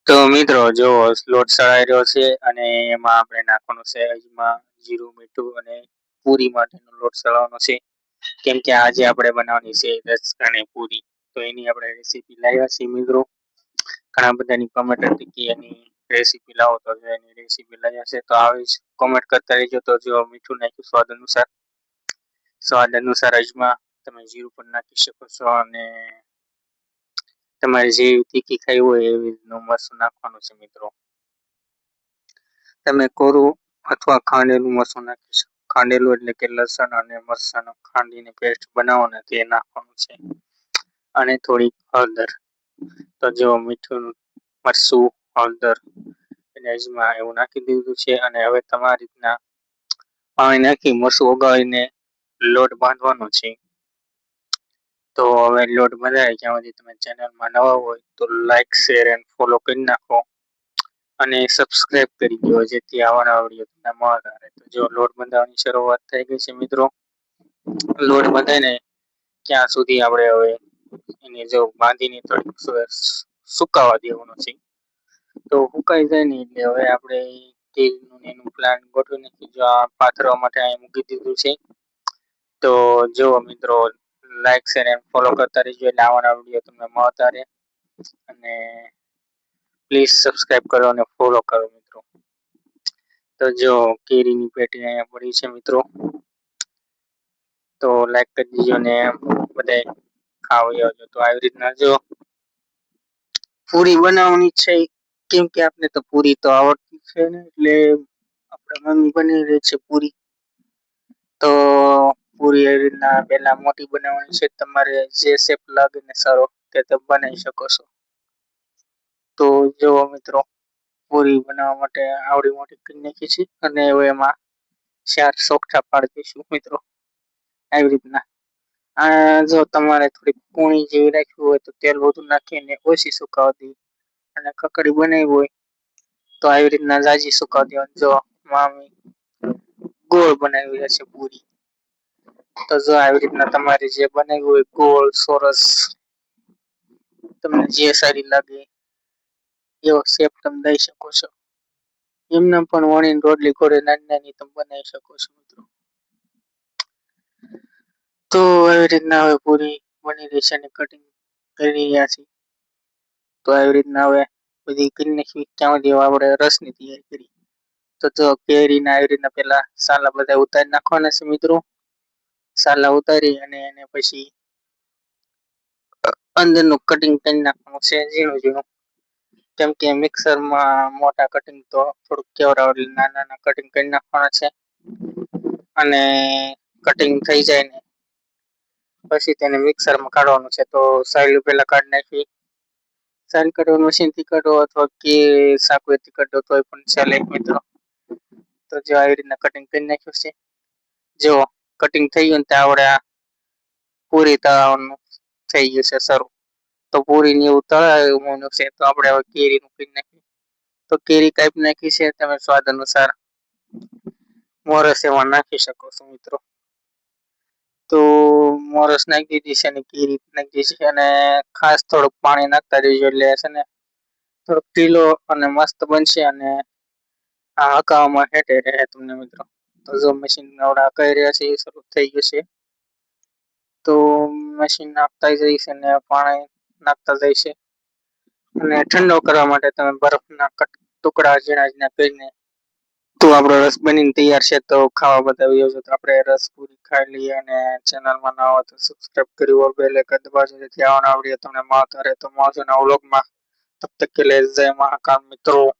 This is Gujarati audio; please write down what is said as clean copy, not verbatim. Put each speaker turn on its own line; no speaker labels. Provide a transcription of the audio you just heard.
તો મિત્રો જો લોટ સળાઈ રહ્યો છે અને એમાં આપણે નાખવાનું છે એમાં જીરું મીઠું અને પૂરી માટેનો લોટ સળવાનો છે કેમ કે આજે આપણે બનાવવાની છે રસ અને પૂરી તો એની આપણે રેસીપી લાવ્યા છીએ મિત્રો ઘણા બધાની કમેન્ટ હતી કે એની રેસીપી લાવો તો એની રેસીપી લાવ્યા છે તો આવી કોમેન્ટ કરતા રહેજો તો જો મીઠું નાખ્યું સ્વાદ અનુસાર અજમા તમે જીરું પણ નાખી શકો છો અને તમારે જે તીખી ખાવી હોય એવી રીતનું મરચું નાખવાનું છે મિત્રો તમે કોરું અથવા ખાંડેલું મરચું નાખી શકો ખાંડેલું એટલે કે લસણ અને મરચાંનો ખાંડીને પેસ્ટ બનાવો ને તે નાખવાનું છે અને થોડીક હળદર તો જો મીઠું મરચું હળદર અને અજમા એવું નાખી દીધું છે અને હવે તમારી રીતના પાણી નાખી મરચું ઓગાળીને લોટ બાંધવાનો છે તો હવે લોટ બંધાય ત્યાં સુધી તમે ચેનલમાં નવા હોય તો લાઈક શેર એન્ડ ફોલો કરી નાખો અને સબસ્ક્રાઇબ કરી દો જેથી આવવાના વિડીયો તમને મળતા રહે તો જો લોટ બંધાવવાની શરૂઆત થઈ ગઈ છે મિત્રો લોટ બંધાઈને ક્યાં સુધી આપણે હવે એને જો બાંધીને થોડીક સુકાવા દેવાનો છે તો સુકાઈ જાય ને એટલે હવે આપણે તેલનું એનું પ્લાન ગોઠવી નાખી જો આ પાથરવા માટે અહીં મૂકી દીધું છે તો જો મિત્રો લાઈક શેર એન્ડ ફોલો કરતા રહેજો એટલે આવવાના વિડીયો તમને મળતા રહે અને પ્લીઝ સબસ્ક્રાઇબ કરો અને ફોલો કરો મિત્રો તો જો કેરીની પેટી અહીંયા પડી છે મિત્રો તો લાઈક કરી દીજો ને બધાય ખાવા આવજો તો આવી રીતના જો પૂરી બનાવવાની છે કેમ કે આપણે તો પૂરી તો આવડતી છે ને એટલે આપણે મમ્મી બની રહી છે પૂરી તો પૂરી એવી રીતના પહેલા મોટી બનાવવાની છે તમારે જે શેપ લાગે ને સારો તે તમે બનાવી શકો છો તો જો મિત્રો પૂરી બનાવવા માટે આવડી મોટી કરી નાખી છે અને હવે એમાં 4 સોગઠા પાડી દઈશું મિત્રો આવી રીતના આ જો તમારે થોડી કૂણી જેવી રાખવી હોય તો તેલ વધુ નાખીને ઓછી સુકાવા દેવી અને કકડી બનાવી હોય તો આવી રીતના જાજી સુકાવા દેવાની જો મામી ગોળ બનાવી હશે પૂરી તો જો આવી રીતના તમારે જે બનાવ્યું હોય ગોળ ચોરસ તમને જે સારી લાગે એવો શેપ તમે દઈ શકો છો એમને પણ વણીને રોટલી ઘોડે નાની નાની તમે બનાવી શકો છો મિત્રો તો આવી રીતના હવે પૂરી બની રહી છે અને કટિંગ કરી રહ્યા છે તો આવી રીતના હવે બધી કરી નાખી ત્યાં સુધી આપણે રસની તૈયારી કરી તો જો કેરીને આવી રીતના પેલા સાલા બધા ઉતારી નાખવાના છે મિત્રો સાલા ઉતારી અને એને પછી અંદરનું કટિંગ કરી નાખવાનું છે ઝીણું ઝીણું કેમ કે મિક્સરમાં મોટા કટિંગ તો થોડુંક કેવડાવે એટલે નાના નાના કટિંગ કરી નાખવાના છે અને કટિંગ થઈ જાય ને પછી તેને મિક્સરમાં કાઢવાનું છે તો સાઈલ પેલા કાઢી નાખી સાઈલ કાઢવાનું મશીનથી કાઢો અથવા કે સાકવેથી કાઢો તો પણ ચાલે મિત્રો તો જો આવી રીતના કટિંગ કરી નાખ્યું છે જો કટિંગ થઈ ગયું ને ત્યાં આપણે પૂરી તળવાનું થઈ ગયું છે શરૂ તો પૂરી ને એવું તળાયું છે તો આપણે હવે કેરીનું કરી નાખીએ તો કેરી કાપી નાખી છે તમે સ્વાદ અનુસાર મોરસ એમાં નાખી શકો છો મિત્રો તો મોરસ નાખી દીધી છે અને કેરી નાખી દીધી છે અને ખાસ થોડુંક પાણી નાખતા રહેજો એટલે છે ને થોડોક ઢીલો અને મસ્ત બનશે અને આ હકાવામાં હેઠે રહે તમને મિત્રો તો જો મશીન નવડા કહી રહ્યા છે એ શરૂ થઈ ગયું છે તો મશીન નાખતા જઈશ અને પાણી નાખતા જઈશે અને ઠંડો કરવા માટે તમે બરફના ટુકડા ઝીણા ઝીણા કરીને તો આપણો રસ બનીને તૈયાર છે તો ખાવા બતાવી તો આપણે રસ પૂરી ખાઈ લઈએ અને ચેનલમાં ના હોય તો સબસ્ક્રાઇબ કરી ઓર બેલ આઇકન દબાવજો જેથી આવવાના વિડીયો તમને મળતા રહે તો મળજો નવા વ્લોગમાં તબ તક કે लिए जय महाकाल मित्रों।